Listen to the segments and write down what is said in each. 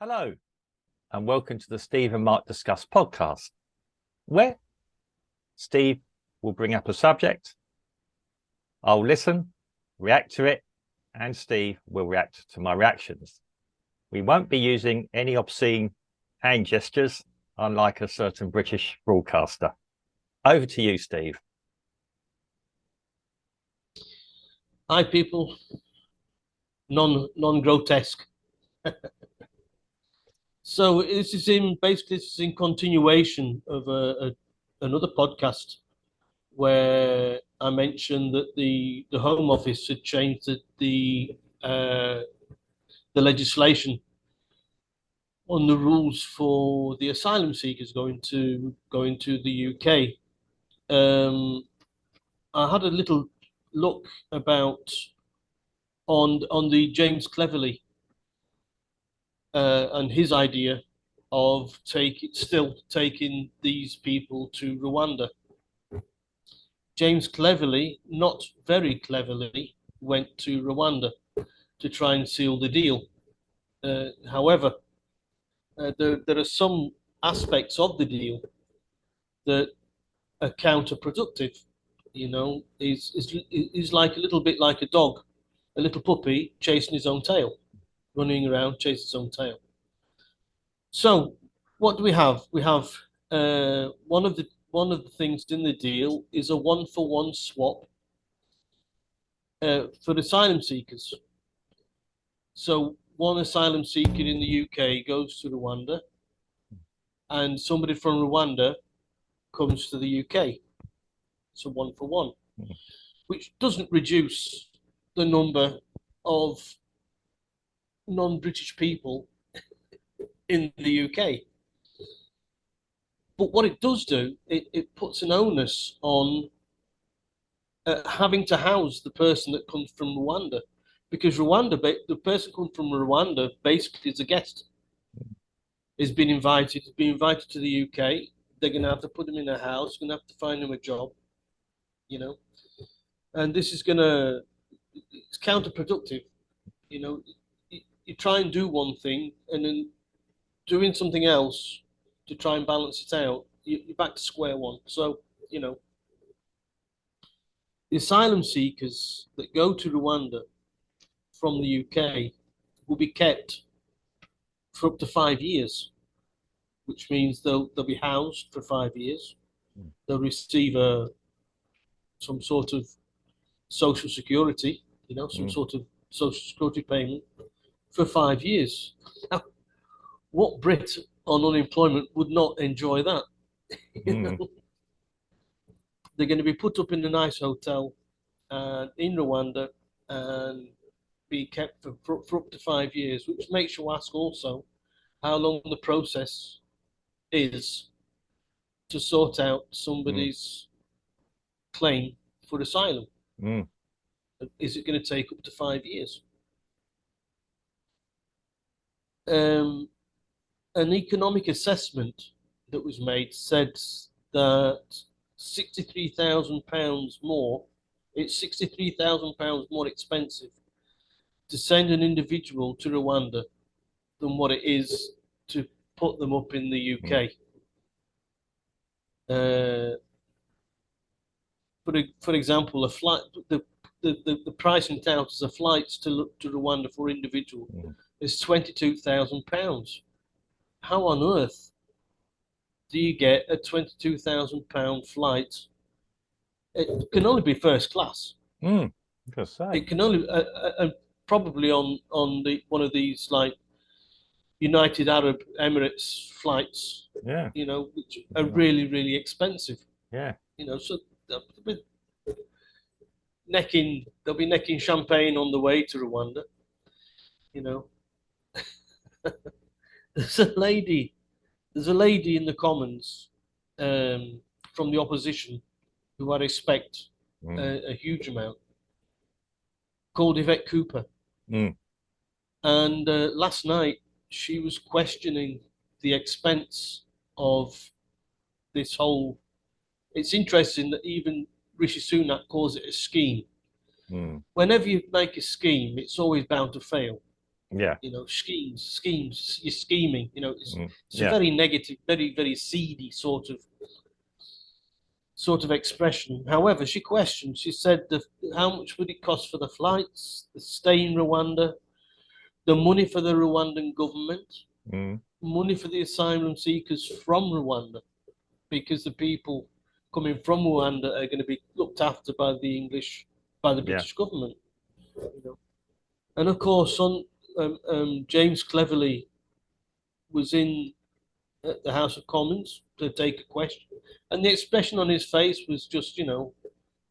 Hello, and welcome to the Steve and Mark Discuss podcast, where Steve will bring up a subject, I'll listen, react to it, and Steve will react to my reactions. We won't be using any obscene hand gestures, unlike a certain British broadcaster. Over to you, Steve. Hi, people. Non-grotesque. So this is in continuation of another podcast where I mentioned that the Home Office had changed the legislation on the rules for the asylum seekers going to the UK. I had a little look about on the James Cleverly and his idea of still taking these people to Rwanda. James Cleverly, not very cleverly, went to Rwanda to try and seal the deal. However, there are some aspects of the deal that are counterproductive. You know, is like a little bit like a dog, a little puppy chasing his own tail, running around chasing his own tail. So, what do we have? We have one of the things in the deal is a 1-for-1 swap for asylum seekers. So, one asylum seeker in the UK goes to Rwanda, and somebody from Rwanda comes to the UK. So 1-for-1, which doesn't reduce the number of non-British people in the UK. But what it does do, it puts an onus on having to house the person that comes from Rwanda, because the person comes from Rwanda basically is a guest. Has been invited to the UK. They're going to have to put him in a house, going to have to find him a job, you know. And this is it's counterproductive. You know, you try and do one thing and then doing something else to try and balance it out, you're back to square one. So, you know, the asylum seekers that go to Rwanda from the UK will be kept for up to 5 years, which means they'll be housed for 5 years. They'll receive some sort of social security, some sort of social security payment for 5 years. Now, what Brit on unemployment would not enjoy that? You know? They're going to be put up in a nice hotel in Rwanda and be kept for up to 5 years, which makes you ask also how long the process is to sort out somebody's claim for asylum. Is it going to take up to 5 years? An economic assessment that was made said that £63,000 more, it's £63,000 more expensive to send an individual to Rwanda than what it is to put them up in the UK. For example, a flight, the price in town as a flight to Rwanda for individual is £22,000. How on earth do you get a £22,000 flight? It can only be first class. It can only probably on one of these like United Arab Emirates flights. Yeah, which are really expensive. Yeah, so they'll be necking champagne on the way to Rwanda. There's a lady in the Commons from the opposition who I respect a huge amount, called Yvette Cooper. And last night she was questioning the expense of this whole. It's interesting that even Rishi Sunak calls it a scheme. Whenever you make a scheme, it's always bound to fail. Yeah. You know, schemes, you're scheming. You know, it's a Yeah. very negative, very, very seedy sort of expression. However, she questioned. She said, how much would it cost for the flights, the stay in Rwanda, the money for the Rwandan government, Mm. money for the asylum seekers from Rwanda, because the people coming from Rwanda are going to be looked after by the Yeah. British government. You know? And of course, James Cleverly was in the House of Commons to take a question, and the expression on his face was just, you know,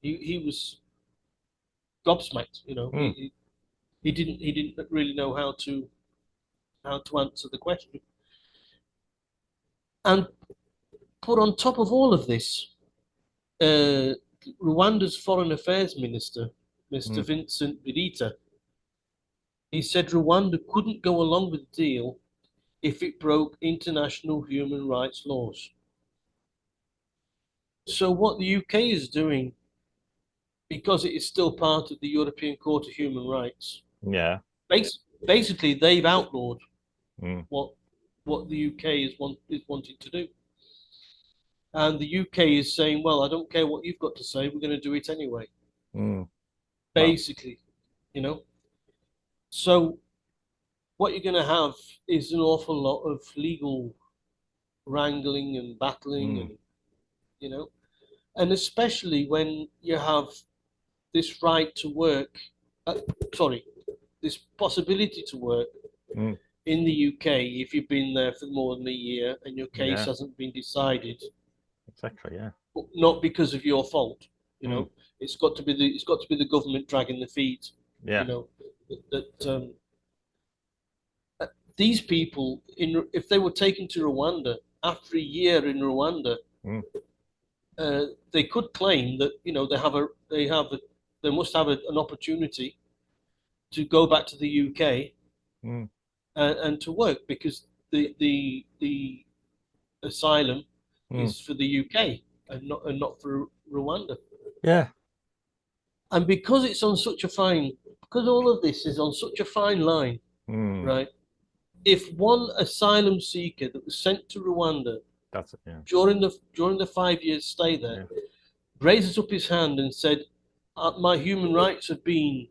he was gobsmacked. You know, Mm. he didn't really know how to answer the question. And put on top of all of this, Rwanda's Foreign Affairs Minister, Mr. Mm. Vincent Biruta, he said Rwanda couldn't go along with the deal if it broke international human rights laws. So what the UK is doing, because it is still part of the European Court of Human Rights, Yeah. basically they've outlawed Mm. what the UK is wanting to do. And the UK is saying, well, I don't care what you've got to say, we're going to do it anyway. Mm. Well. Basically, you know. So what you're going to have is an awful lot of legal wrangling and battling, Mm. and you know, and especially when you have this right to work, uh, sorry, this possibility to work Mm. in the UK if you've been there for more than a year and your case Yeah. hasn't been decided, Exactly. Yeah. not because of your fault. You Mm. know, it's got to be the government dragging the feet. You Yeah. know, that these people, if they were taken to Rwanda after a year in Rwanda, Mm. they could claim that, you know, they must have an opportunity to go back to the UK Mm. and to work, because the asylum Mm. is for the UK and not for Rwanda. Yeah. And because all of this is on such a fine line, Mm. right? If one asylum seeker that was sent to Rwanda That's it. Yeah. during the 5 years stay there Yeah. raises up his hand and said, "My human rights have been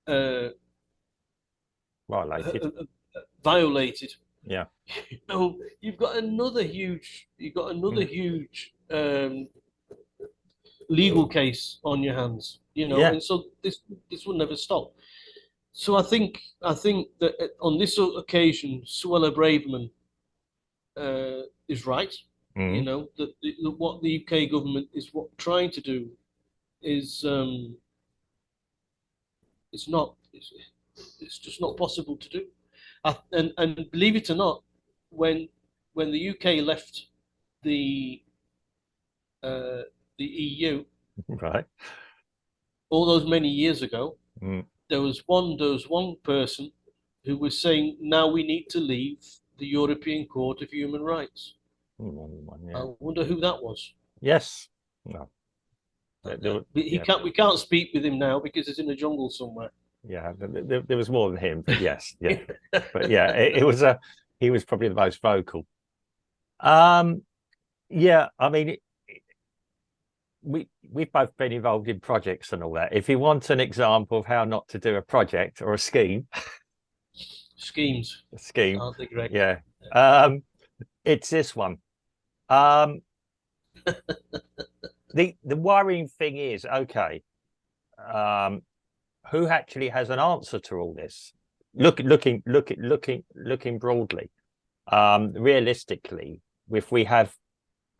uh, Violated. violated," Yeah. you know, you've got another Mm. huge legal case on your hands, you know, Yeah. and so this will never stop. So I think that on this occasion, Suella Braverman is right. You Mm. know that what the UK government is trying to do is it's not it's just not possible to do. And believe it or not, when the UK left the uh, the EU Right. all those many years ago, Mm. there was one person who was saying, now we need to leave the European Court of Human Rights. Yeah. I wonder who that was. Yes. No. Yeah. We can't speak with him now because he's in the jungle somewhere. Yeah. There was more than him, but yes. Yeah. But yeah, it was he was probably the most vocal. Um. Yeah. I mean, we've both been involved in projects and all that. If you want an example of how not to do a project or a scheme, Schemes, a scheme, aren't they great? yeah, um, it's this one. Um, the worrying thing is, okay, um, who actually has an answer to all this? Looking broadly, realistically, if we have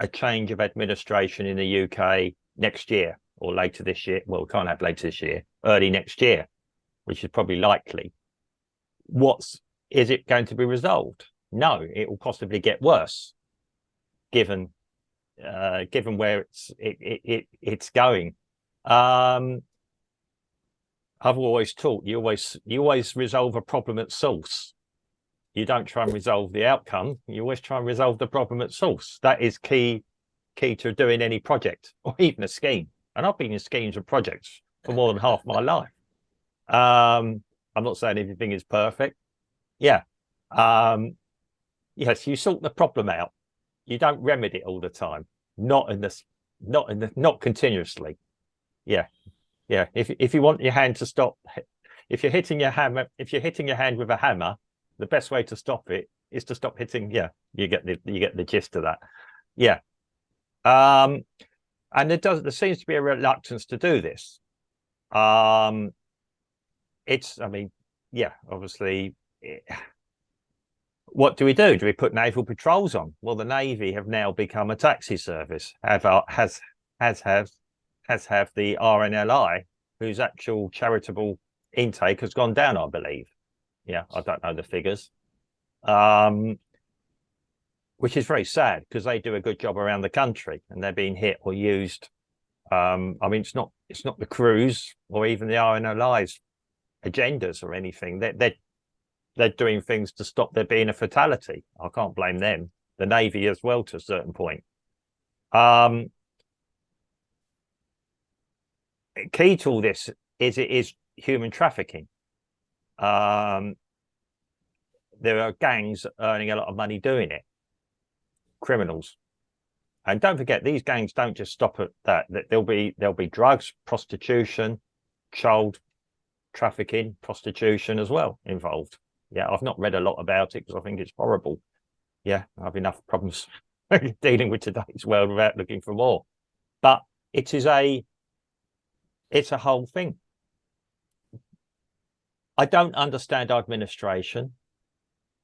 a change of administration in the UK next year or later this year, well, we can't have later this year, early next year, which is probably likely. Is it going to be resolved? No, it will possibly get worse, given where it's going. I've always taught you always resolve a problem at source. You don't try and resolve the outcome. You always try and resolve the problem at source. That is key to doing any project or even a scheme. And I've been in schemes and projects for more than half my life. I'm not saying everything is perfect. Yeah. Yes, you sort the problem out. You don't remedy it all the time. Not continuously. Yeah. Yeah. If you want your hand to stop, if you're hitting your hand with a hammer, the best way to stop it is to stop hitting. Yeah, you get the gist of that. Yeah. And there seems to be a reluctance to do this. I mean, yeah, obviously, what do we do? Do we put naval patrols on? Well, the Navy have now become a taxi service. Has have the RNLI, whose actual charitable intake has gone down, I believe. Yeah, I don't know the figures. Which is very sad because they do a good job around the country and they're being hit or used. I mean, it's not the crews or even the RNLI's agendas or anything. They're doing things to stop there being a fatality. I can't blame them. The Navy as well to a certain point. Key to all this is it is human trafficking. There are gangs earning a lot of money doing it. Criminals. And don't forget, these gangs don't just stop at that. There'll be drugs, prostitution, child trafficking, prostitution as well involved. Yeah, I've not read a lot about it because I think it's horrible. Yeah, I have enough problems dealing with today's world without looking for more. But it's a whole thing. I don't understand administration.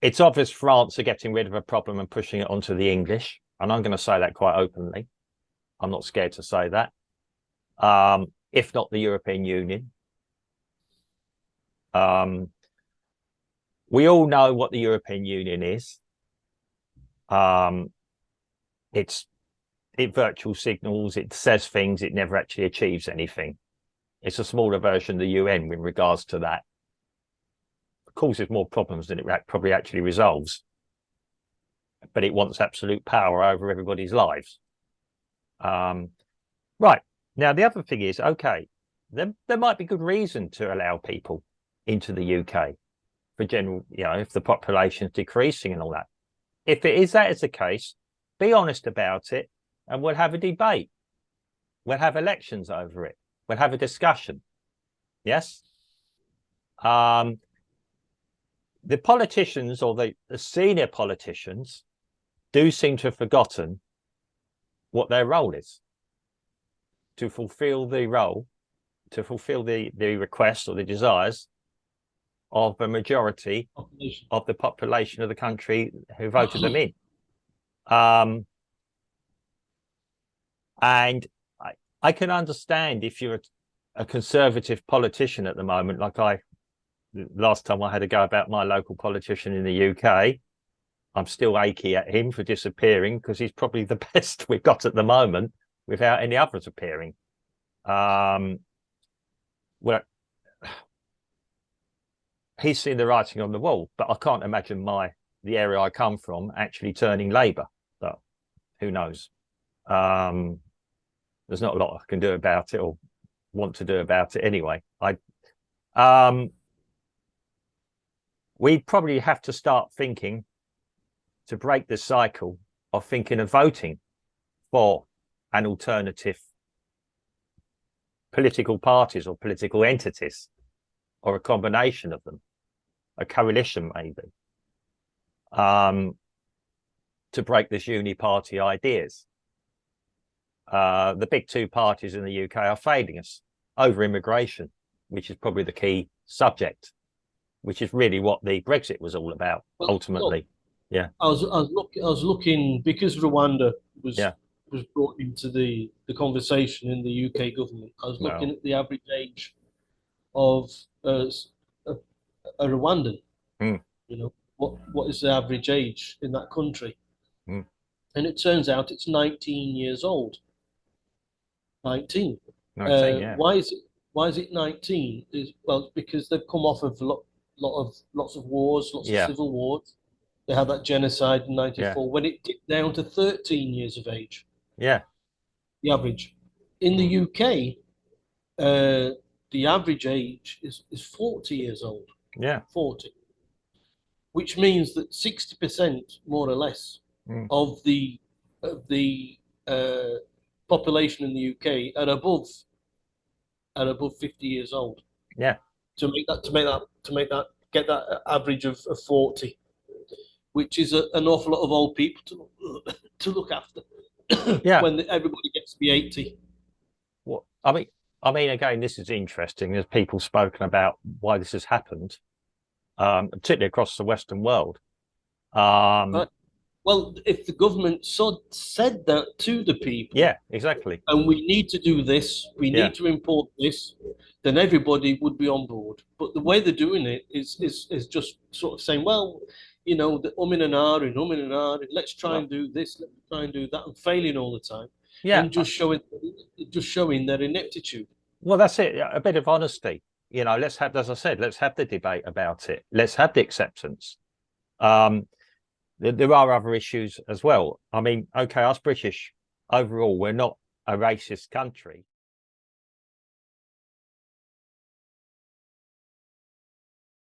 It's obvious France are getting rid of a problem and pushing it onto the English. And I'm going to say that quite openly. I'm not scared to say that. If not the European Union. We all know what the European Union is. It virtual signals, it says things, it never actually achieves anything. It's a smaller version of the UN in regards to that. It causes more problems than it probably actually resolves. But it wants absolute power over everybody's lives. Right. Now, the other thing is, okay, there might be good reason to allow people into the UK for general, if the population is decreasing and all that. If it is that is the case, be honest about it and we'll have a debate. We'll have elections over it. We'll have a discussion. Yes? The politicians or the senior politicians do seem to have forgotten what their role is. To fulfill the role, to fulfill the requests or the desires of a majority of the population of the country who voted them in. And I can understand if you're a conservative politician at the moment, like last time I had to go about my local politician in the UK, I'm still achy at him for disappearing because he's probably the best we've got at the moment without any others appearing. Well, he's seen the writing on the wall, but I can't imagine the area I come from actually turning Labour. But who knows? There's not a lot I can do about it or want to do about it anyway. We probably have to start thinking to break the cycle of thinking of voting for an alternative political parties or political entities or a combination of them, a coalition maybe, to break this uni-party ideas. The big two parties in the UK are failing us over immigration, which is probably the key subject, which is really what the Brexit was all about, ultimately. Yeah. I was looking because Rwanda was brought into the conversation in the UK government. I was looking at the average age of a Rwandan. What is the average age in that country? And it turns out it's 19 years old. 19. 19, yeah. Why is it 19? Well, because they've come off of lots of wars, lots of civil wars. They had that genocide in 94 when it dipped down to 13 years of age. Yeah. The average. In the UK, the average age is 40 years old. Yeah. 40, which means that 60% more or less Mm. of the population in the UK are above 50 years old. Yeah. To get that average of 40, which is an awful lot of old people to look after Yeah. when everybody gets to be 80. Well, I mean, again, this is interesting. There's people spoken about why this has happened, particularly across the Western world. Right? Well, if the government said that to the people, Yeah, exactly. and we need to do this, we Yeah. need to import this, then everybody would be on board. But the way they're doing it is just sort of saying, well, you know, the umming and ahhing, let's try and do this, let's try and do that, and failing all the time, Yeah. and just showing their ineptitude. Well, that's it. A bit of honesty. You know, let's have, as I said, let's have the debate about it. Let's have the acceptance. There are other issues as well. I mean, okay, us British overall, we're not a racist country.